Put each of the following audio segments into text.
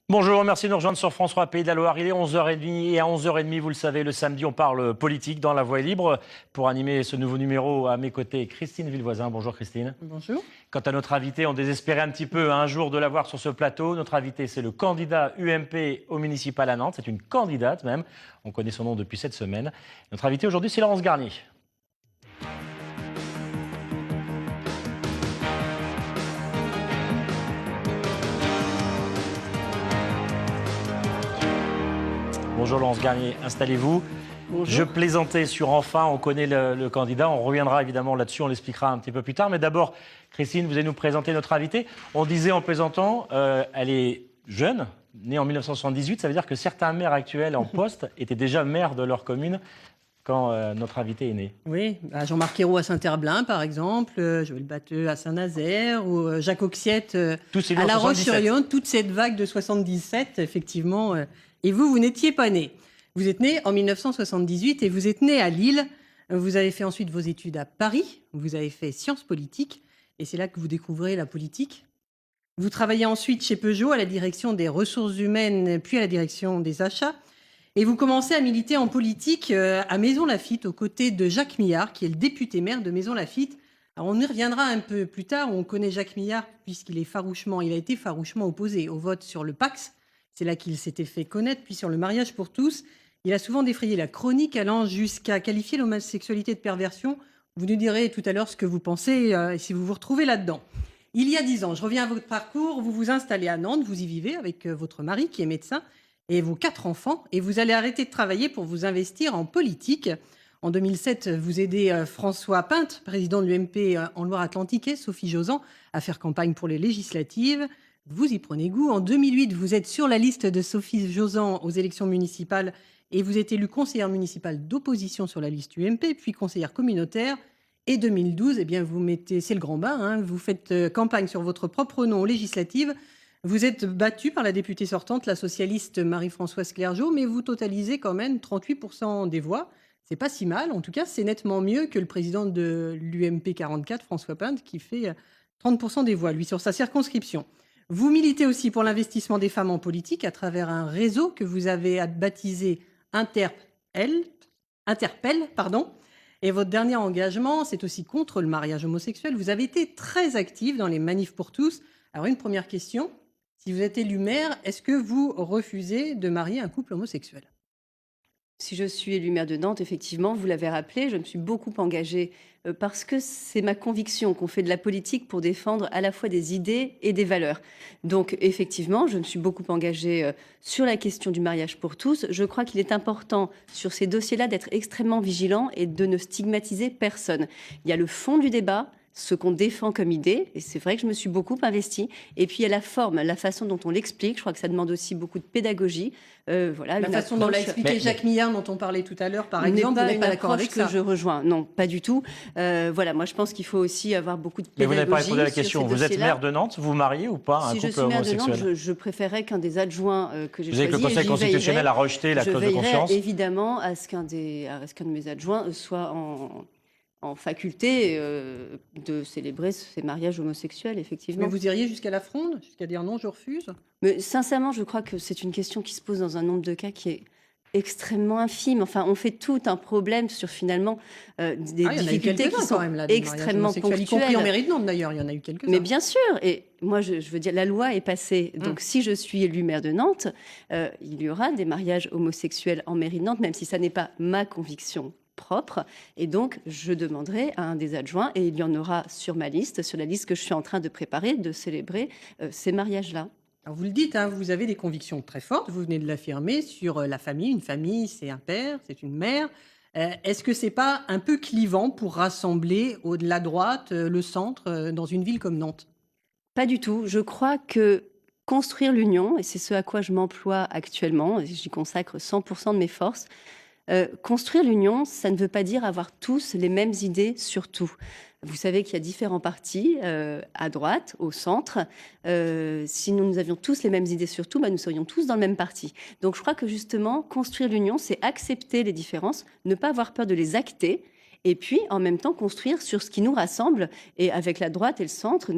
Bonjour, merci de nous rejoindre sur France 3 Pays de la Loire. Il est 11h30 et à 11h30, vous le savez, le samedi, on parle politique dans La Voix est libre. Pour animer ce nouveau numéro, à mes côtés, Christine Villevoisin. Bonjour Christine. Bonjour. Quant à notre invité, on désespérait un petit peu un jour de l'avoir sur ce plateau. Notre invité, c'est le candidat UMP au municipal à Nantes. C'est une candidate même. On connaît son nom depuis cette semaine. Notre invité aujourd'hui, c'est Laurence Garnier. Bonjour Laurence Garnier, installez-vous. Bonjour. Je plaisantais sur Enfin, on connaît le candidat, on reviendra évidemment là-dessus, on l'expliquera un petit peu plus tard. Mais d'abord, Christine, vous allez nous présenter notre invitée. On disait en plaisantant, elle est jeune, née en 1978, ça veut dire que certains maires actuels en poste étaient déjà maires de leur commune quand notre invité est né. Oui, Jean-Marc Ayrault à Saint-Herblain, par exemple, Joël Batteux à Saint-Nazaire, ou Jacques Auxiette à La Roche-sur-Yon, toute cette vague de 77, effectivement. Et vous n'étiez pas né. Vous êtes né en 1978 et vous êtes né à Lille. Vous avez fait ensuite vos études à Paris, vous avez fait sciences politiques, et c'est là que vous découvrez la politique. Vous travaillez ensuite chez Peugeot à la direction des ressources humaines, puis à la direction des achats. Et vous commencez à militer en politique à Maisons-Laffitte, aux côtés de Jacques Millard, qui est le député maire de Maisons-Laffitte. Alors on y reviendra un peu plus tard. On connaît Jacques Millard puisqu'il il a été farouchement opposé au vote sur le Pacs. C'est là qu'il s'était fait connaître. Puis sur le mariage pour tous, il a souvent défrayé la chronique, allant jusqu'à qualifier l'homosexualité de perversion. Vous nous direz tout à l'heure ce que vous pensez et si vous vous retrouvez là-dedans. Il y a 10 ans, je reviens à votre parcours, vous vous installez à Nantes, vous y vivez avec votre mari qui est médecin et vos 4 enfants, et vous allez arrêter de travailler pour vous investir en politique. En 2007, vous aidez François Pinte, président de l'UMP en Loire-Atlantique, et Sophie Josan à faire campagne pour les législatives. Vous y prenez goût. En 2008, vous êtes sur la liste de Sophie Josan aux élections municipales et vous êtes élue conseillère municipale d'opposition sur la liste UMP, puis conseillère communautaire. Et 2012, eh bien, c'est le grand bain, hein, vous faites campagne sur votre propre nom aux législatives. Vous êtes battue par la députée sortante, la socialiste Marie-Françoise Clergeau, mais vous totalisez quand même 38% des voix. C'est pas si mal. En tout cas, c'est nettement mieux que le président de l'UMP 44, François Pinte, qui fait 30% des voix, lui, sur sa circonscription. Vous militez aussi pour l'investissement des femmes en politique à travers un réseau que vous avez baptisé Interpel. Et votre dernier engagement, c'est aussi contre le mariage homosexuel. Vous avez été très active dans les manifs pour tous. Alors, une première question. Si vous êtes élu maire, est-ce que vous refusez de marier un couple homosexuel ? Si je suis élue maire de Nantes, effectivement, vous l'avez rappelé, je me suis beaucoup engagée parce que c'est ma conviction qu'on fait de la politique pour défendre à la fois des idées et des valeurs. Donc, effectivement, je me suis beaucoup engagée sur la question du mariage pour tous. Je crois qu'il est important sur ces dossiers-là d'être extrêmement vigilant et de ne stigmatiser personne. Il y a le fond du débat, ce qu'on défend comme idée, et c'est vrai que je me suis beaucoup investie. Et puis il y a la forme, la façon dont on l'explique. Je crois que ça demande aussi beaucoup de pédagogie. Voilà, la façon dont l'a expliqué Jacques Millard, dont on parlait tout à l'heure, par exemple, vous n'êtes pas d'accord avec ça. Que je rejoins. Non, pas du tout. Voilà, moi je pense qu'il faut aussi avoir beaucoup de pédagogie. Mais vous n'avez pas répondu à la question. Vous êtes maire de Nantes, vous mariez ou pas un couple homosexuel ? Si je suis maire de Nantes, je préférerais qu'un des adjoints que j'ai choisi. Vous savez que le Conseil constitutionnel a rejeté la clause de conscience. Je veillerais évidemment à ce qu'un de mes adjoints soit en faculté de célébrer ces mariages homosexuels, effectivement. Mais vous iriez jusqu'à la fronde, jusqu'à dire non, je refuse ? Mais sincèrement, je crois que c'est une question qui se pose dans un nombre de cas qui est extrêmement infime. Enfin, on fait tout un problème sur finalement des difficultés qui sont extrêmement ponctuelles. Y compris en mairie de Nantes d'ailleurs, il y en a eu quelques-uns. Mais bien sûr, et moi je veux dire, la loi est passée. Donc si je suis élue maire de Nantes, il y aura des mariages homosexuels en mairie de Nantes, même si ça n'est pas ma conviction propre, et donc je demanderai à un des adjoints, et il y en aura sur ma liste, sur la liste que je suis en train de préparer, de célébrer ces mariages-là. Alors vous le dites, hein, vous avez des convictions très fortes, vous venez de l'affirmer, sur la famille. Une famille, c'est un père, c'est une mère. Est-ce que c'est pas un peu clivant pour rassembler la droite, le centre, dans une ville comme Nantes ? Pas du tout. Je crois que construire l'union, et c'est ce à quoi je m'emploie actuellement, et j'y consacre 100% de mes forces, construire l'union, ça ne veut pas dire avoir tous les mêmes idées sur tout. Vous savez qu'il y a différents partis, à droite, au centre. Si nous avions tous les mêmes idées sur tout, nous serions tous dans le même parti. Donc je crois que justement, construire l'union, c'est accepter les différences, ne pas avoir peur de les acter et puis en même temps construire sur ce qui nous rassemble. Et avec la droite et le centre,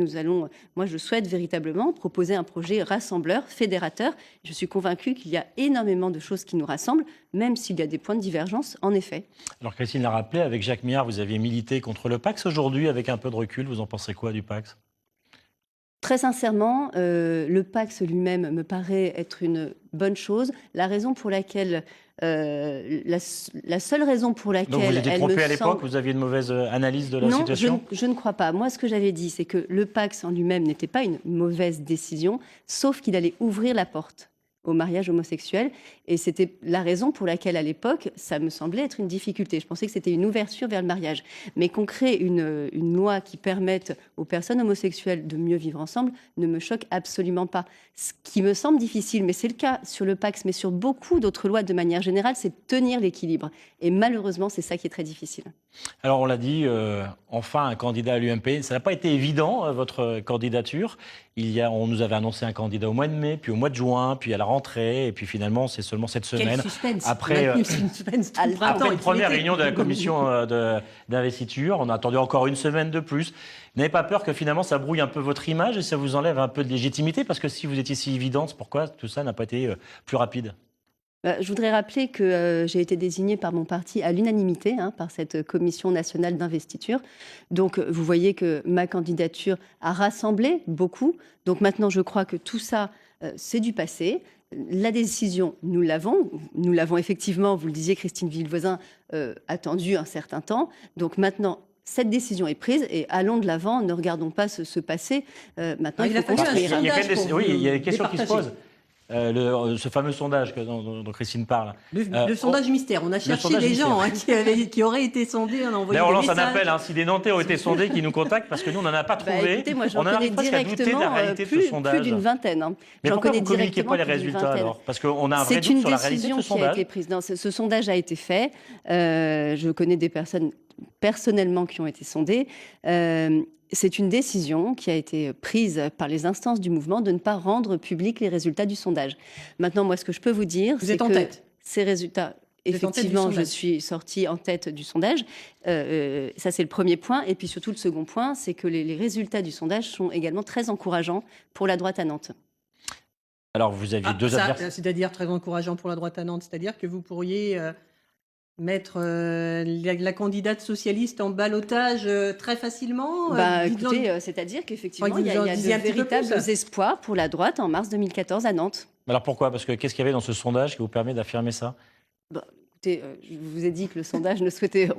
moi je souhaite véritablement proposer un projet rassembleur, fédérateur. Je suis convaincue qu'il y a énormément de choses qui nous rassemblent, même s'il y a des points de divergence, en effet. Alors Christine l'a rappelé, avec Jacques Millard, vous aviez milité contre le Pacs. Aujourd'hui, avec un peu de recul, vous en pensez quoi du Pacs ? Très sincèrement, le Pacs lui-même me paraît être une bonne chose. La raison pour laquelle, la seule raison pour laquelle Donc vous étiez elle trompé me à l'époque, semble... vous aviez une mauvaise analyse de la Non, situation ? je ne crois pas. Moi, ce que j'avais dit, c'est que le Pacs en lui-même n'était pas une mauvaise décision, sauf qu'il allait ouvrir la porte au mariage homosexuel. Et c'était la raison pour laquelle, à l'époque, ça me semblait être une difficulté. Je pensais que c'était une ouverture vers le mariage. Mais qu'on crée une loi qui permette aux personnes homosexuelles de mieux vivre ensemble ne me choque absolument pas. Ce qui me semble difficile, mais c'est le cas sur le Pacs, mais sur beaucoup d'autres lois de manière générale, c'est de tenir l'équilibre. Et malheureusement, c'est ça qui est très difficile. Alors on l'a dit, enfin un candidat à l'UMP. Ça n'a pas été évident, votre candidature. On nous avait annoncé un candidat au mois de mai, puis au mois de juin, puis à la rentrée, et puis finalement c'est seulement cette semaine. Quel suspense. Après une première réunion de la commission d'investiture, on a attendu encore une semaine de plus. Vous n'avez pas peur que finalement ça brouille un peu votre image et ça vous enlève un peu de légitimité? Parce que si vous étiez si évidente, pourquoi tout ça n'a pas été plus rapide? Je voudrais rappeler que j'ai été désignée par mon parti à l'unanimité, par cette commission nationale d'investiture. Donc, vous voyez que ma candidature a rassemblé beaucoup. Donc maintenant, je crois que tout ça, c'est du passé. La décision, nous l'avons. Nous l'avons effectivement, vous le disiez, Christine Villevoisin, attendu un certain temps. Donc maintenant, cette décision est prise et allons de l'avant, ne regardons pas ce passé. Maintenant, il faut construire. Il y a des questions qui se posent. Ce fameux sondage dont Christine parle. Le sondage mystère. On a cherché les gens qui auraient été sondés. On a envoyé on des lance messages. un appel. Si des Nantais ont été sondés, qui nous contactent, parce que nous, on n'en a pas trouvé. Écoutez, moi, on a presque à douter de la réalité de ce sondage. Plus d'une vingtaine. Mais pourquoi vous ne communiquez pas les résultats alors? Parce qu'on a un vrai doute sur la réalité de ce sondage. C'est une décision qui a été prise. Non, ce sondage a été fait. Je connais des personnes personnellement qui ont été sondées. C'est une décision qui a été prise par les instances du mouvement de ne pas rendre publics les résultats du sondage. Maintenant, moi, ce que je peux vous dire, c'est que ces résultats, effectivement, je suis sortie en tête du sondage. Ça, c'est le premier point. Et puis surtout, le second point, c'est que les résultats du sondage sont également très encourageants pour la droite à Nantes. Alors, vous aviez deux adversaires. C'est-à-dire très encourageant pour la droite à Nantes. C'est-à-dire que vous pourriez... mettre la candidate socialiste en ballottage très facilement écoutez, c'est-à-dire qu'effectivement, il y a de véritables espoirs pour la droite en mars 2014 à Nantes. Alors pourquoi? Parce que qu'est-ce qu'il y avait dans ce sondage qui vous permet d'affirmer ça? Écoutez, je vous ai dit que le sondage ne souhaitait pas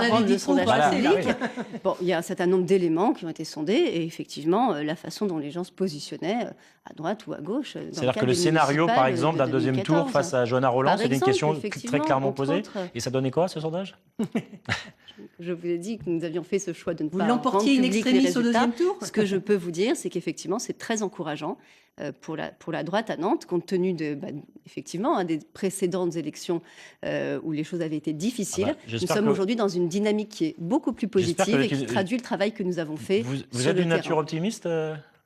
rendre le sondage public. Bon, il y a un certain nombre d'éléments qui ont été sondés et effectivement, la façon dont les gens se positionnaient à droite ou à gauche. C'est-à-dire que le scénario, par exemple, d'un deuxième tour face à Johanna Rolland, c'est une question très clairement posée. Et ça donnait quoi, ce sondage? Je vous ai dit que nous avions fait ce choix de ne pas rendre public les résultats. Au deuxième tour. Ce que je peux vous dire, c'est qu'effectivement, c'est très encourageant pour la droite à Nantes, compte tenu effectivement, des précédentes élections où les choses avaient été difficiles. Nous sommes aujourd'hui dans une dynamique qui est beaucoup plus positive et qui traduit le travail que nous avons fait. Vous êtes d'une nature optimiste,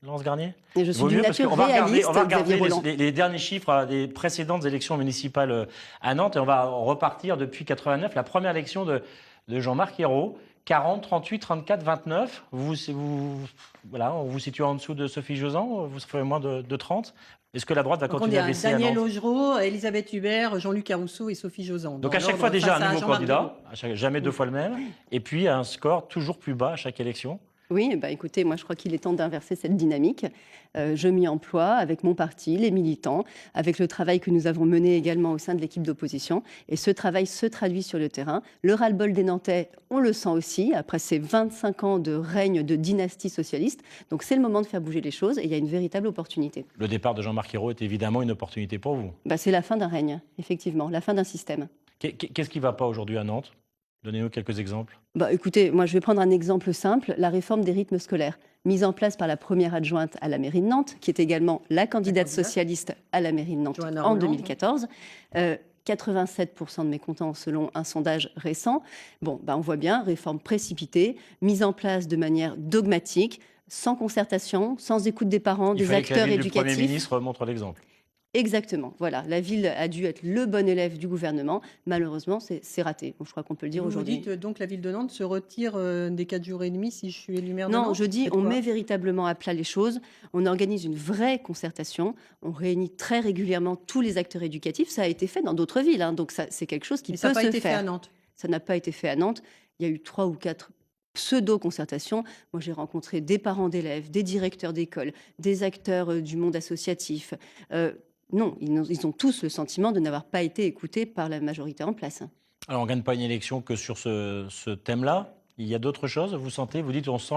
Laurence Garnier? Et je suis d'une nature réaliste. On va regarder les derniers chiffres des précédentes élections municipales à Nantes et on va repartir depuis 89, la première élection de Jean-Marc Ayrault. 40, 38, 34, 29. On vous situe en dessous de Sophie Jossan, vous ferez moins de 30. Est-ce que la droite va continuer à baisser Daniel à Nantes? Augereau, Elisabeth Hubert, Jean-Luc Carousseau et Sophie Jossan. Donc à chaque fois déjà un nouveau candidat, jamais deux fois le même, et puis un score toujours plus bas à chaque élection. Oui, écoutez, moi je crois qu'il est temps d'inverser cette dynamique. Je m'y emploie avec mon parti, les militants, avec le travail que nous avons mené également au sein de l'équipe d'opposition. Et ce travail se traduit sur le terrain. Le ras-le-bol des Nantais, on le sent aussi, après ces 25 ans de règne de dynastie socialiste. Donc c'est le moment de faire bouger les choses et il y a une véritable opportunité. Le départ de Jean-Marc Ayrault est évidemment une opportunité pour vous. C'est la fin d'un règne, effectivement, la fin d'un système. Qu'est-ce qui ne va pas aujourd'hui à Nantes? Donnez-nous quelques exemples. Écoutez, moi je vais prendre un exemple simple, la réforme des rythmes scolaires, mise en place par la première adjointe à la mairie de Nantes, qui est également la candidate socialiste à la mairie de Nantes en 2014. 87% de mécontents selon un sondage récent. On voit bien, réforme précipitée, mise en place de manière dogmatique, sans concertation, sans écoute des parents, des acteurs éducatifs. Le Premier ministre montre l'exemple. Exactement, voilà. La ville a dû être le bon élève du gouvernement. Malheureusement, c'est raté. Bon, je crois qu'on peut le dire Vous aujourd'hui. dites donc la ville de Nantes se retire des 4 jours et demi si je suis élu maire de Non, Nantes? je dis, Faites on quoi? met véritablement à plat les choses. On organise une vraie concertation. On réunit très régulièrement tous les acteurs éducatifs. Ça a été fait dans d'autres villes, hein, donc c'est quelque chose qui Mais peut ça n'a pas se été fait à faire. Nantes. Ça n'a pas été fait à Nantes. Il y a eu 3 ou 4 pseudo-concertations. Moi, j'ai rencontré des parents d'élèves, des directeurs d'école, des acteurs du monde associatif. Non, ils ont tous le sentiment de n'avoir pas été écoutés par la majorité en place. Alors, on ne gagne pas une élection que sur ce thème-là. Il y a d'autres choses, vous sentez, vous dites, on sent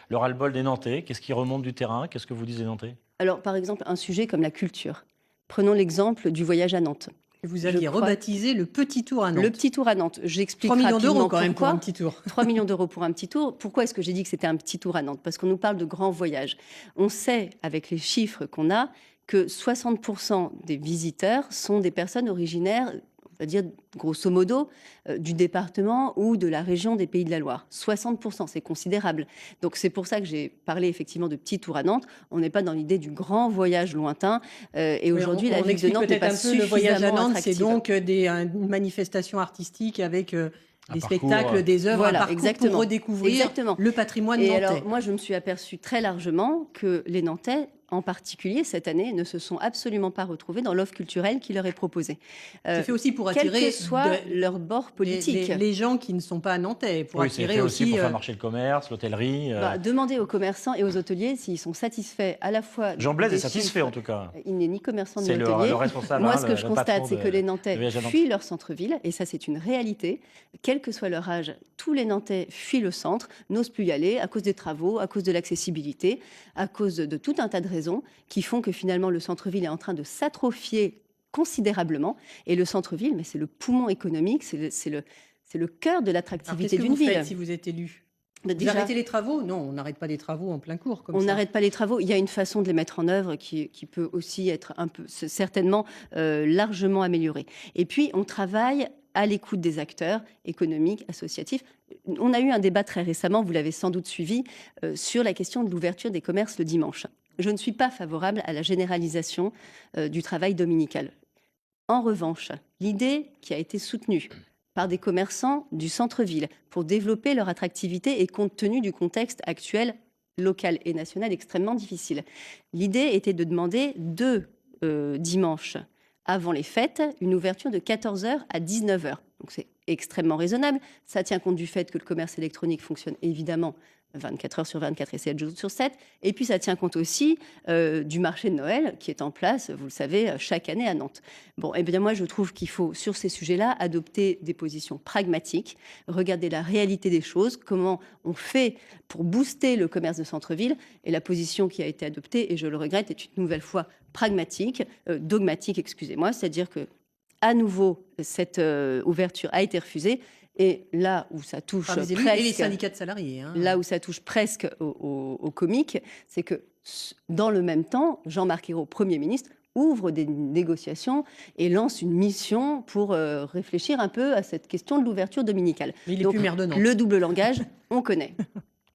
le ras-le-bol des Nantais. Qu'est-ce qui remonte du terrain? Qu'est-ce que vous disent les Nantais? Alors, par exemple, un sujet comme la culture. Prenons l'exemple du voyage à Nantes. Et vous aviez rebaptisé le Petit Tour à Nantes. Le Petit Tour à Nantes. J'explique 3 millions rapidement d'euros quand même pour pourquoi. un petit tour. 3 millions d'euros pour un petit tour. Pourquoi est-ce que j'ai dit que c'était un petit tour à Nantes? Parce qu'on nous parle de grands voyages. On sait, avec les chiffres qu'on a, que 60% des visiteurs sont des personnes originaires, on va dire grosso modo, du département ou de la région des Pays de la Loire. 60%, c'est considérable. Donc c'est pour ça que j'ai parlé effectivement de petit tour à Nantes. On n'est pas dans l'idée du grand voyage lointain. Et aujourd'hui, la ville de Nantes n'est pas le voyage à suffisamment Nantes, c'est attractive. donc une manifestation artistique avec des parcours, spectacles, des œuvres, voilà, un parcours exactement. pour redécouvrir Exactement. le patrimoine Et nantais. alors, moi, je me suis aperçue très largement que les Nantais, en particulier cette année, ne se sont absolument pas retrouvés dans l'offre culturelle qui leur est proposée. C'est fait aussi pour quel attirer que soit leur bord politique. les gens qui ne sont pas nantais, pour Oui, c'est attirer fait aussi pour aussi faire marcher le commerce, l'hôtellerie. Demandez aux commerçants et aux hôteliers s'ils sont satisfaits à la fois. Jean Blaise des est satisfait chiffres. en tout cas. Il n'est ni commerçant ni C'est le hôtelier. responsable. Moi, hein, ce que je le constate, patron c'est que les Nantais Voyage à Nantes. fuient leur centre-ville, et ça, c'est une réalité. Quel que soit leur âge, tous les Nantais fuient le centre, n'osent plus y aller à cause des travaux, à cause de l'accessibilité, à cause de tout un tas de raisons qui font que finalement le centre-ville est en train de s'atrophier considérablement. Et le centre-ville, mais c'est le poumon économique, c'est le cœur de Alors, l'attractivité qu'est-ce que d'une vous ville. faites si vous êtes élu? Vous Déjà, arrêtez les travaux? Non, on n'arrête pas les travaux en plein cours comme on ça. n'arrête pas les travaux. Il y a une façon de les mettre en œuvre qui peut aussi être un peu, certainement largement améliorée. Et puis, on travaille à l'écoute des acteurs économiques, associatifs. On a eu un débat très récemment, vous l'avez sans doute suivi, sur la question de l'ouverture des commerces le dimanche. Je ne suis pas favorable à la généralisation du travail dominical. En revanche, l'idée qui a été soutenue par des commerçants du centre-ville pour développer leur attractivité et compte tenu du contexte actuel, local et national extrêmement difficile. L'idée était de demander 2 dimanches avant les fêtes, une ouverture de 14h à 19h. Donc c'est extrêmement raisonnable. Ça tient compte du fait que le commerce électronique fonctionne évidemment 24 heures sur 24 et 7 jours sur 7. Et puis, ça tient compte aussi du marché de Noël qui est en place, vous le savez, chaque année à Nantes. Bon, eh bien, moi, je trouve qu'il faut, sur ces sujets-là, adopter des positions pragmatiques, regarder la réalité des choses, comment on fait pour booster le commerce de centre-ville. Et la position qui a été adoptée, et je le regrette, est une nouvelle fois pragmatique, dogmatique, excusez-moi, c'est-à-dire que, à nouveau, cette ouverture a été refusée. Et là où ça touche Par les élus presque, et les syndicats de salariés. Hein. Là où ça touche presque au comique, c'est que dans le même temps, Jean-Marc Ayrault, Premier ministre, ouvre des négociations et lance une mission pour réfléchir un peu à cette question de l'ouverture dominicale. Mais il est Donc, plus maire de Nantes. le double langage, on connaît.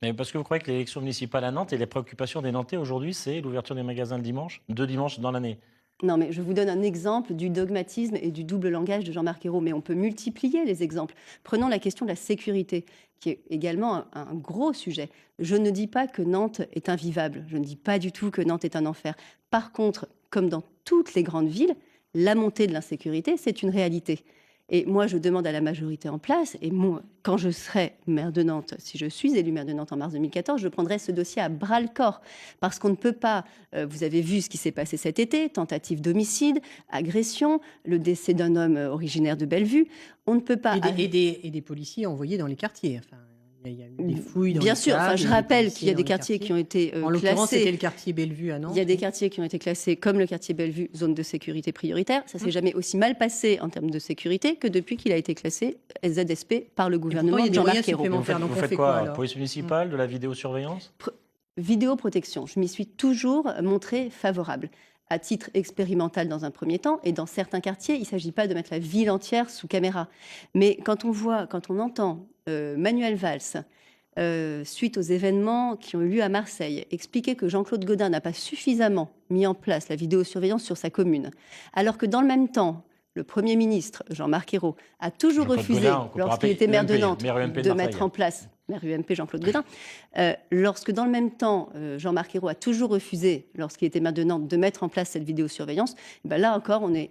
Mais parce que vous croyez que l'élection municipale à Nantes et les préoccupations des Nantais aujourd'hui, c'est l'ouverture des magasins le dimanche, 2 dimanches dans l'année? Non, mais je vous donne un exemple du dogmatisme et du double langage de Jean-Marc Ayrault, mais on peut multiplier les exemples. Prenons la question de la sécurité, qui est également un gros sujet. Je ne dis pas que Nantes est invivable, je ne dis pas du tout que Nantes est un enfer. Par contre, comme dans toutes les grandes villes, la montée de l'insécurité, c'est une réalité. Et moi, je demande à la majorité en place, et moi, quand je serai maire de Nantes, si je suis élue maire de Nantes en mars 2014, je prendrai ce dossier à bras-le-corps. Parce qu'on ne peut pas, vous avez vu ce qui s'est passé cet été, tentative d'homicide, agression, le décès d'un homme originaire de Bellevue. On ne peut pas... Et des policiers envoyés dans les quartiers. Enfin, il y a eu des fouilles dans Bien les sûr, caves, je des rappelle policiers qu'il y a des dans les quartiers qui ont été En l'occurrence, c'était classés. le quartier Bellevue à Nantes. Il y a des quartiers qui ont été classés comme le quartier Bellevue, zone de sécurité prioritaire. Ça s'est jamais aussi mal passé en termes de sécurité que depuis qu'il a été classé ZSP par le gouvernement il y a de des Jean-Marc moyens Ayrault. supplémentaires. Vous Donc, on faites fait quoi, quoi, alors police municipale, de la vidéosurveillance? Vidéoprotection, je m'y suis toujours montrée favorable. À titre expérimental dans un premier temps, et dans certains quartiers, il ne s'agit pas de mettre la ville entière sous caméra. Mais quand on entend Manuel Valls suite aux événements qui ont eu lieu à Marseille, expliquer que Jean-Claude Gaudin n'a pas suffisamment mis en place la vidéosurveillance sur sa commune, alors que dans le même temps, le Premier ministre, Jean-Marc Ayrault, a toujours refusé, lorsqu'il était maire de Nantes, de mettre en place, maire UMP Jean-Claude Gaudin, lorsque dans le même temps, Jean-Marc Ayrault a toujours refusé, lorsqu'il était maire de Nantes, de mettre en place cette vidéosurveillance, ben là encore, on est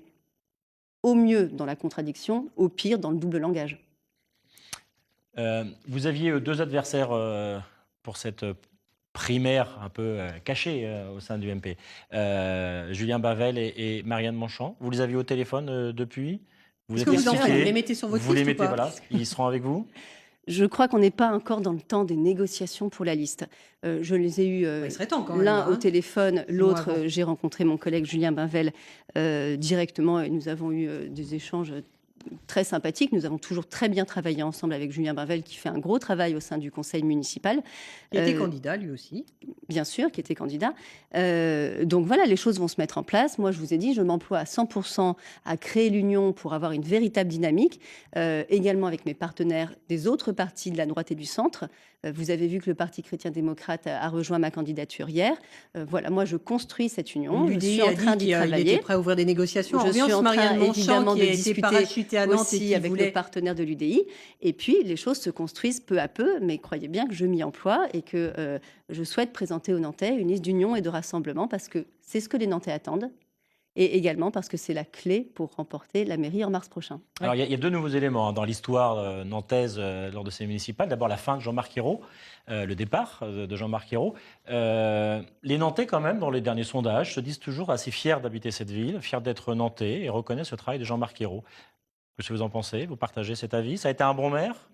au mieux dans la contradiction, au pire dans le double langage. Vous aviez deux adversaires pour cette primaire un peu cachée au sein du MP, Julien Bavel et Marianne Manchant. Vous les aviez au téléphone depuis? Est-ce que vous les mettez sur votre liste ou pas? Voilà, ils seront avec vous? Je crois qu'on n'est pas encore dans le temps des négociations pour la liste. Je les ai eus l'un au téléphone, l'autre, j'ai rencontré mon collègue Julien Bavel directement et nous avons eu des échanges très sympathique. Nous avons toujours très bien travaillé ensemble avec Julien Bavel, qui fait un gros travail au sein du conseil municipal. Qui était candidat, lui aussi. Bien sûr, qui était candidat. Donc voilà, les choses vont se mettre en place. Moi, je vous ai dit, je m'emploie à 100% à créer l'union pour avoir une véritable dynamique, également avec mes partenaires des autres partis de la droite et du centre. Vous avez vu que le Parti chrétien-démocrate a rejoint ma candidature hier. Voilà, moi, je construis cette union. Je suis en train d'y travailler. Il était prêt à ouvrir des négociations. Je suis en train, évidemment, de discuter à Nantes aussi avec le partenaire de l'UDI. Et puis, les choses se construisent peu à peu. Mais croyez bien que je m'y emploie et que je souhaite présenter aux Nantais une liste d'union et de rassemblement parce que c'est ce que les Nantais attendent. Et également parce que c'est la clé pour remporter la mairie en mars prochain. Alors, il y a deux nouveaux éléments dans l'histoire nantaise lors de ces municipales. D'abord, la fin de Jean-Marc Ayrault, le départ de Jean-Marc Ayrault. Les Nantais, quand même, dans les derniers sondages, se disent toujours assez fiers d'habiter cette ville, fiers d'être Nantais et reconnaissent le travail de Jean-Marc Ayrault. Qu'est-ce que vous en pensez? Vous partagez cet avis? Ça a été un bon maire?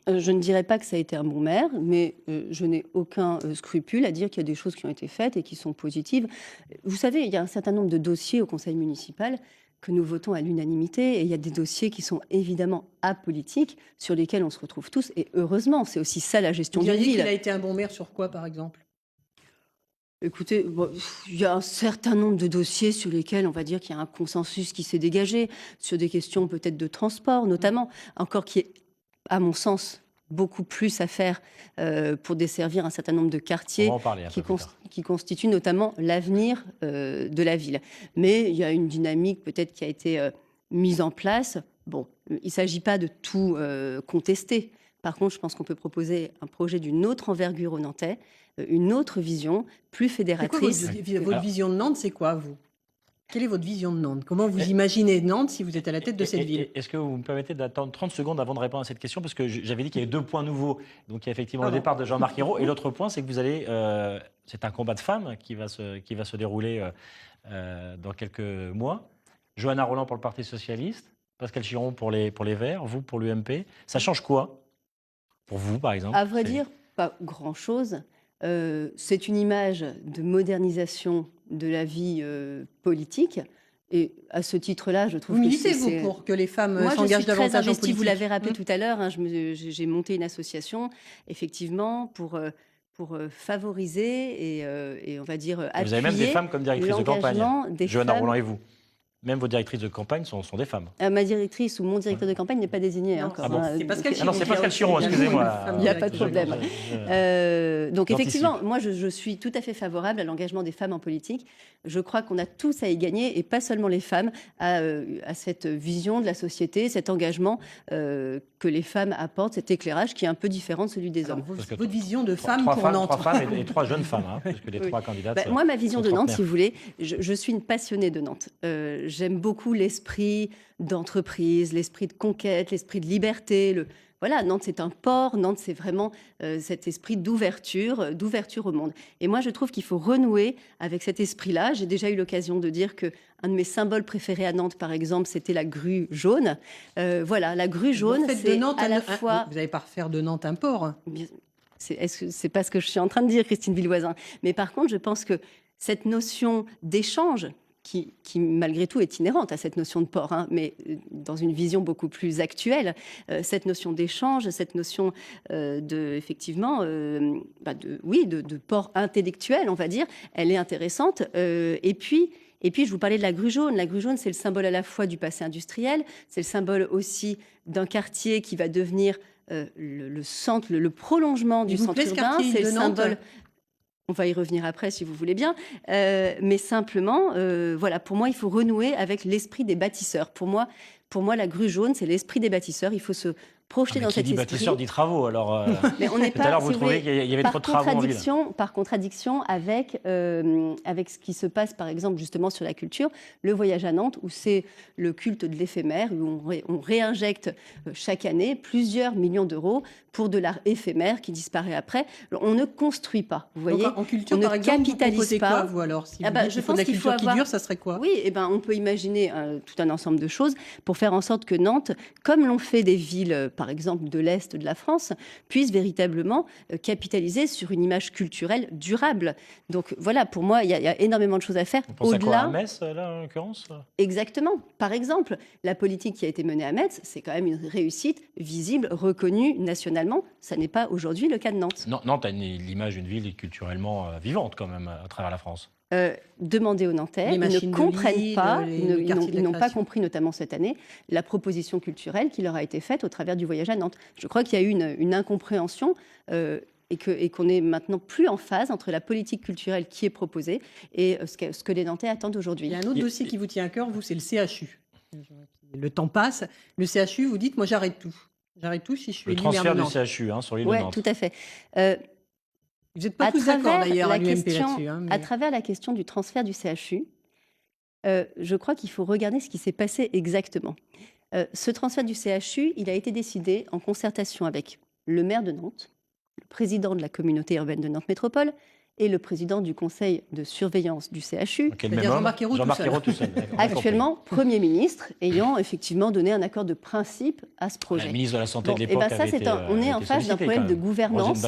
Je ne dirais pas que ça a été un bon maire, mais je n'ai aucun scrupule à dire qu'il y a des choses qui ont été faites et qui sont positives. Vous savez, il y a un certain nombre de dossiers au conseil municipal que nous votons à l'unanimité, et il y a des dossiers qui sont évidemment apolitiques, sur lesquels on se retrouve tous, et heureusement, c'est aussi ça la gestion d'une ville. Vous avez dit qu'il a été un bon maire sur quoi, par exemple? Écoutez, il y a un certain nombre de dossiers sur lesquels on va dire qu'il y a un consensus qui s'est dégagé, sur des questions peut-être de transport notamment, encore qui est, à mon sens, beaucoup plus à faire pour desservir un certain nombre de quartiers qui constituent notamment l'avenir de la ville. Mais il y a une dynamique peut-être qui a été mise en place. Bon, il ne s'agit pas de tout contester. Par contre, je pense qu'on peut proposer un projet d'une autre envergure aux Nantais, une autre vision, plus fédératrice. Votre vision de Nantes, c'est quoi, vous? Quelle est votre vision de Nantes? Comment vous imaginez Nantes si vous êtes à la tête de cette ville? Est-ce que vous me permettez d'attendre 30 secondes avant de répondre à cette question? Parce que j'avais dit qu'il y avait deux points nouveaux. Donc il y a effectivement le départ de Jean-Marc Ayrault. Et l'autre point, c'est que vous allez... c'est un combat de femmes qui va se dérouler dans quelques mois. Johanna Rolland pour le Parti Socialiste, Pascal Chiron pour les Verts, vous pour l'UMP. Ça change quoi pour vous, par exemple? À vrai dire, pas grand-chose. C'est une image de modernisation de la vie politique. Et à ce titre-là, je trouve que militez-vous pour que les femmes s'engagent davantage en politique? Vous l'avez rappelé tout à l'heure, hein, j'ai monté une association, effectivement, pour favoriser et on va dire appuyer. Vous avez même des femmes comme directrices de campagne. Johanna Rolland et vous. Même vos directrices de campagne sont des femmes. Ma directrice ou mon directeur de campagne n'est pas désigné encore. C'est Pascal Chiron. Non, c'est Pascal Chiron, excusez-moi. Il n'y a pas de problème. Donc effectivement, moi je suis tout à fait favorable à l'engagement des femmes en politique. Je crois qu'on a tous à y gagner, et pas seulement les femmes, à cette vision de la société, cet engagement que les femmes apportent, cet éclairage qui est un peu différent de celui des hommes. Votre vision de femme pour Nantes. 3 femmes et 3 jeunes femmes, parce que les 3 candidates. Moi, ma vision de Nantes, si vous voulez, je suis une passionnée de Nantes. J'aime beaucoup l'esprit d'entreprise, l'esprit de conquête, l'esprit de liberté. Voilà, Nantes, c'est un port. Nantes, c'est vraiment cet esprit d'ouverture au monde. Et moi, je trouve qu'il faut renouer avec cet esprit-là. J'ai déjà eu l'occasion de dire qu'un de mes symboles préférés à Nantes, par exemple, c'était la grue jaune. Voilà, la grue jaune, c'est à la fois... Vous n'allez pas refaire de Nantes un port? C'est pas ce que je suis en train de dire, Christine Villevoisin. Mais par contre, je pense que cette notion d'échange, qui malgré tout est inhérente à cette notion de port, hein, mais dans une vision beaucoup plus actuelle, cette notion d'échange, cette notion de port intellectuel, on va dire, elle est intéressante. Et puis, je vous parlais de la grue jaune. La grue jaune, c'est le symbole à la fois du passé industriel, c'est le symbole aussi d'un quartier qui va devenir le centre, le prolongement du centre urbain, c'est le symbole. On va y revenir après si vous voulez bien. Mais simplement, voilà, pour moi, il faut renouer avec l'esprit des bâtisseurs. Pour moi, la grue jaune, c'est l'esprit des bâtisseurs. Il faut se projeter dans cet esprit. Qui dit bâtisseur dit travaux. Alors, mais on n'est pas, tout à l'heure, vous trouvez qu'il y avait trop de travaux en ville. Par contradiction avec ce qui se passe, par exemple, justement sur la culture, le voyage à Nantes, où c'est le culte de l'éphémère, où on réinjecte chaque année plusieurs millions d'euros pour de l'art éphémère qui disparaît après. On ne construit pas, vous voyez. Donc, en culture, on par ne exemple, capitalise pas. Quoi, vous, alors, si je pense qu'il faut qui dure, ça serait quoi? Oui, on peut imaginer tout un ensemble de choses pour faire en sorte que Nantes, comme l'ont fait des villes, par exemple, de l'Est de la France, puisse véritablement capitaliser sur une image culturelle durable. Donc voilà, pour moi, il y a énormément de choses à faire. Vous pensez à quoi, à Metz, là, en l'occurrence? Exactement. Par exemple, la politique qui a été menée à Metz, c'est quand même une réussite visible, reconnue nationalement. Ça n'est pas aujourd'hui le cas de Nantes. Nantes a l'image d'une ville culturellement vivante, quand même, à travers la France. Demandez aux Nantais, ils ne comprennent pas, ils n'ont pas compris, notamment cette année, la proposition culturelle qui leur a été faite au travers du voyage à Nantes. Je crois qu'il y a eu une incompréhension et qu'on est maintenant plus en phase entre la politique culturelle qui est proposée et ce que les Nantais attendent aujourd'hui. Il y a un autre dossier qui vous tient à cœur, vous, c'est le CHU. Le temps passe. Le CHU, vous dites, moi j'arrête tout. J'arrête tout si je suis le transfert du CHU sur l'île de Nantes. Oui, tout à fait. Vous n'êtes pas tous d'accord d'ailleurs à l'UMP là-dessus. À travers la question du transfert du CHU, je crois qu'il faut regarder ce qui s'est passé exactement. Ce transfert du CHU, il a été décidé en concertation avec le maire de Nantes, le président de la communauté urbaine de Nantes Métropole et le président du conseil de surveillance du CHU. Jean-Marc Ayrault tout seul. Actuellement, Premier ministre, ayant effectivement donné un accord de principe à ce projet. La ministre de la Santé de l'époque on est en face d'un problème de gouvernance.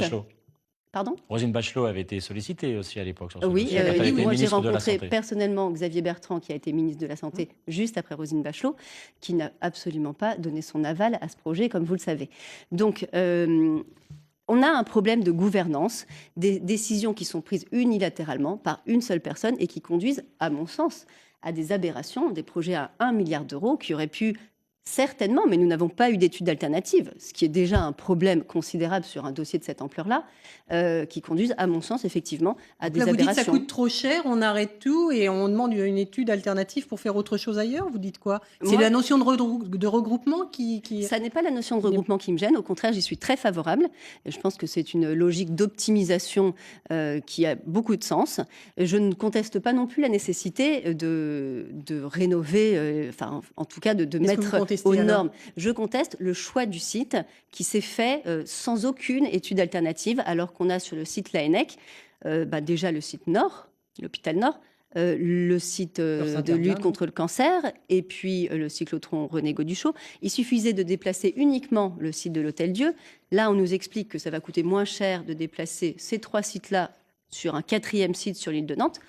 Pardon ? Roselyne Bachelot avait été sollicitée aussi à l'époque. Oui, moi j'ai rencontré personnellement Xavier Bertrand, qui a été ministre de la Santé juste après Roselyne Bachelot, qui n'a absolument pas donné son aval à ce projet, comme vous le savez. Donc, on a un problème de gouvernance, des décisions qui sont prises unilatéralement par une seule personne et qui conduisent, à mon sens, à des aberrations, des projets à 1 milliard d'euros qui auraient pu... Certainement, mais nous n'avons pas eu d'études alternatives, ce qui est déjà un problème considérable sur un dossier de cette ampleur-là, qui conduisent, à mon sens, effectivement, à des aberrations. Vous dites que ça coûte trop cher, on arrête tout et on demande une étude alternative pour faire autre chose ailleurs. Vous dites quoi? C'est la notion de regroupement qui... Ça n'est pas la notion de regroupement qui me gêne. Au contraire, j'y suis très favorable. Je pense que c'est une logique d'optimisation qui a beaucoup de sens. Je ne conteste pas non plus la nécessité de rénover, en tout cas de mettre aux normes. Je conteste le choix du site qui s'est fait sans aucune étude alternative, alors qu'on a sur le site l'ANEC déjà le site Nord, l'hôpital Nord, le site de lutte contre le cancer et puis le cyclotron René Gauduchot. Il suffisait de déplacer uniquement le site de l'Hôtel Dieu. Là, on nous explique que ça va coûter moins cher de déplacer ces 3 sites-là sur un 4e site sur l'île de Nantes.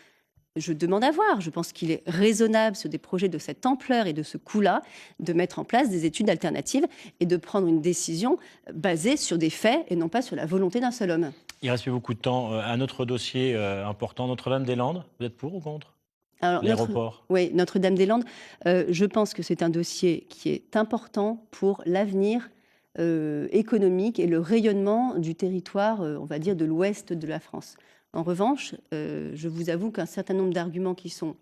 Je demande à voir. Je pense qu'il est raisonnable sur des projets de cette ampleur et de ce coût-là de mettre en place des études alternatives et de prendre une décision basée sur des faits et non pas sur la volonté d'un seul homme. Il reste plus beaucoup de temps. Un autre dossier important, Notre-Dame-des-Landes. Vous êtes pour ou contre? L'aéroport. Oui, Notre-Dame-des-Landes. Je pense que c'est un dossier qui est important pour l'avenir économique et le rayonnement du territoire, on va dire, de l'ouest de la France. En revanche, je vous avoue qu'un certain nombre d'arguments qui sont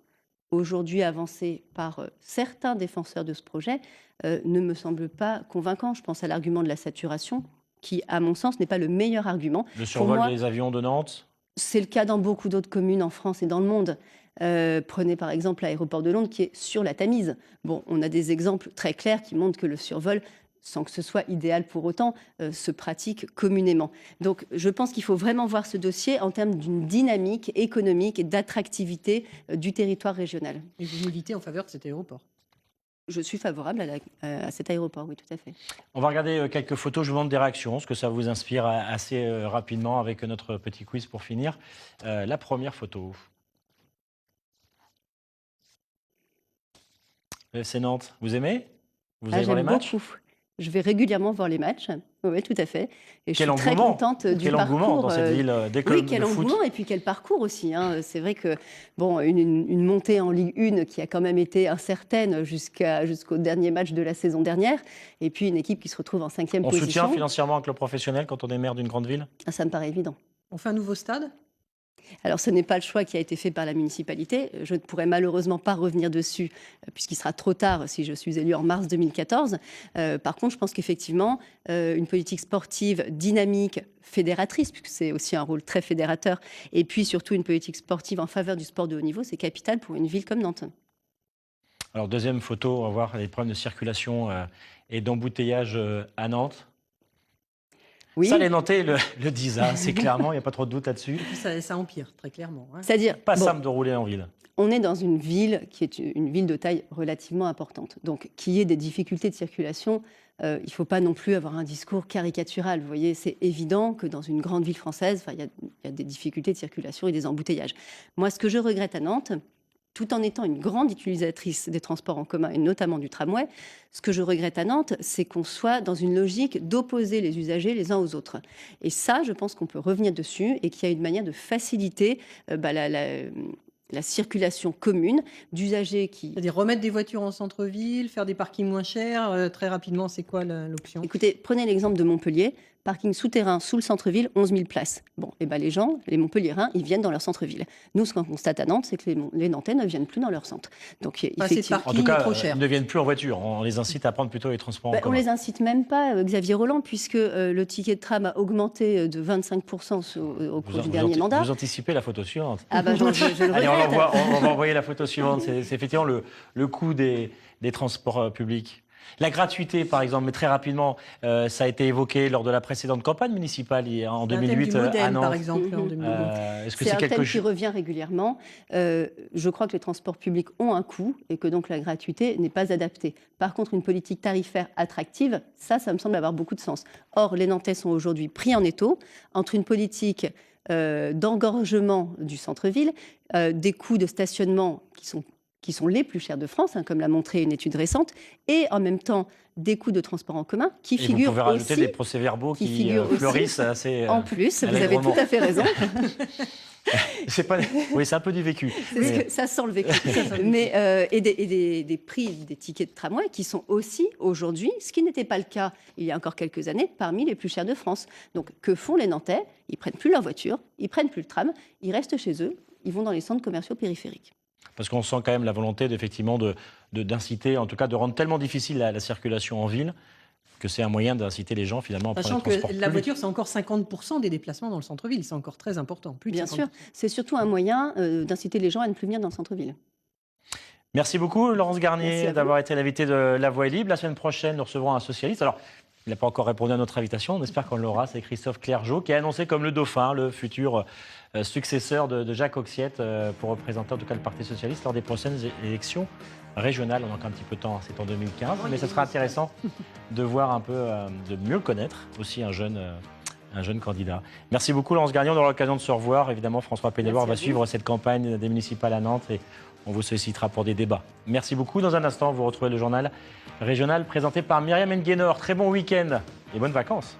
aujourd'hui avancés par certains défenseurs de ce projet ne me semblent pas convaincants. Je pense à l'argument de la saturation, qui, à mon sens, n'est pas le meilleur argument. Le survol des avions de Nantes ? C'est le cas dans beaucoup d'autres communes en France et dans le monde. Prenez par exemple l'aéroport de Londres qui est sur la Tamise. Bon, on a des exemples très clairs qui montrent que le survol, sans que ce soit idéal pour autant, se pratique communément. Donc je pense qu'il faut vraiment voir ce dossier en termes d'une dynamique économique et d'attractivité du territoire régional. Et vous militez en faveur de cet aéroport? Je suis favorable à cet aéroport, oui, tout à fait. On va regarder quelques photos, je vous demande des réactions, ce que ça vous inspire assez rapidement avec notre petit quiz pour finir. La première photo. FC Nantes, vous aimez? Vous allez voir les matchs? Beaucoup. Je vais régulièrement voir les matchs. Oui, tout à fait. Et je suis très engouement. contente du Quel parcours. engouement dans cette ville des clubs Oui, quel de foot. engouement et puis quel parcours aussi. C'est vrai que bon, une montée en Ligue 1 qui a quand même été incertaine jusqu'au dernier match de la saison dernière. Et puis une équipe qui se retrouve en 5e position. On soutient financièrement un club professionnel quand on est maire d'une grande ville? Ça me paraît évident. On fait un nouveau stade? Alors, ce n'est pas le choix qui a été fait par la municipalité. Je ne pourrai malheureusement pas revenir dessus, puisqu'il sera trop tard si je suis élue en mars 2014. Par contre, je pense qu'effectivement, une politique sportive dynamique, fédératrice, puisque c'est aussi un rôle très fédérateur, et puis surtout une politique sportive en faveur du sport de haut niveau, c'est capital pour une ville comme Nantes. Alors, deuxième photo, on va voir les problèmes de circulation et d'embouteillage à Nantes. Oui. Ça, les Nantais le disent, c'est clairement, il n'y a pas trop de doute là-dessus. Ça empire, très clairement. C'est-à-dire, pas simple de rouler en ville. On est dans une ville qui est une ville de taille relativement importante. Donc, qu'il y ait des difficultés de circulation, il ne faut pas non plus avoir un discours caricatural. Vous voyez, c'est évident que dans une grande ville française, il y a des difficultés de circulation et des embouteillages. Moi, ce que je regrette à Nantes, tout en étant une grande utilisatrice des transports en commun et notamment du tramway, ce que je regrette à Nantes, c'est qu'on soit dans une logique d'opposer les usagers les uns aux autres. Et ça, je pense qu'on peut revenir dessus et qu'il y a une manière de faciliter la circulation commune d'usagers qui... C'est-à-dire remettre des voitures en centre-ville, faire des parkings moins chers. Très rapidement, c'est quoi l'option? Écoutez, prenez l'exemple de Montpellier. Parking souterrain sous le centre-ville, 11 000 places. Bon, et ben les gens, les Montpelliérains, ils viennent dans leur centre-ville. Nous, ce qu'on constate à Nantes, c'est que les Nantais ne viennent plus dans leur centre. Donc, effectivement, en tout cas, trop cher. ils ne viennent plus en voiture. On les incite à prendre plutôt les transports en commun. On les incite même pas, Xavier Rolland, puisque le ticket de tram a augmenté de 25% au cours du dernier mandat. Vous anticipez la photo suivante. Ah ben, je le regrette. Allez, on va envoyer la photo suivante. C'est effectivement le coût des transports publics. La gratuité, par exemple, mais très rapidement, ça a été évoqué lors de la précédente campagne municipale en 2008 à Nantes. Par exemple, en 2008. Est-ce que c'est c'est un quelque thème chose qui revient régulièrement. Je crois que les transports publics ont un coût et que donc la gratuité n'est pas adaptée. Par contre, une politique tarifaire attractive, ça me semble avoir beaucoup de sens. Or, les Nantais sont aujourd'hui pris en étau entre une politique d'engorgement du centre-ville, des coûts de stationnement qui sont les plus chers de France, comme l'a montré une étude récente, et en même temps des coûts de transport en commun qui figurent aussi... Vous pouvez rajouter des procès-verbaux qui fleurissent assez en plus, vous avez tout à fait raison. Oui, c'est un peu du vécu. Ça sent le vécu. Et des prix des tickets de tramway qui sont aussi aujourd'hui, ce qui n'était pas le cas il y a encore quelques années, parmi les plus chers de France. Donc que font les Nantais? Ils prennent plus leur voiture, ils prennent plus le tram, ils restent chez eux, ils vont dans les centres commerciaux périphériques. Parce qu'on sent quand même la volonté d'inciter, en tout cas de rendre tellement difficile la circulation en ville, que c'est un moyen d'inciter les gens finalement à prendre les transports publics. La voiture, c'est encore 50% des déplacements dans le centre-ville, c'est encore très important. Bien sûr, c'est surtout un moyen d'inciter les gens à ne plus venir dans le centre-ville. Merci beaucoup Laurence Garnier d'avoir été l'invitée de La Voix est libre. La semaine prochaine, nous recevrons un socialiste. Alors, il n'a pas encore répondu à notre invitation, on espère qu'on l'aura, c'est Christophe Clergeau, qui est annoncé comme le dauphin, le futur successeur de Jacques Oxiette, pour représenter en tout cas le Parti socialiste lors des prochaines élections régionales. On a encore un petit peu de temps, c'est en 2015, mais ce sera intéressant de voir un peu, de mieux le connaître, aussi un jeune candidat. Merci beaucoup Laurence Garnier, on aura l'occasion de se revoir. Évidemment, François Pénéloir va suivre cette campagne des municipales à Nantes et on vous sollicitera pour des débats. Merci beaucoup. Dans un instant, vous retrouvez le journal régional présenté par Myriam Nguénor. Très bon week-end et bonnes vacances.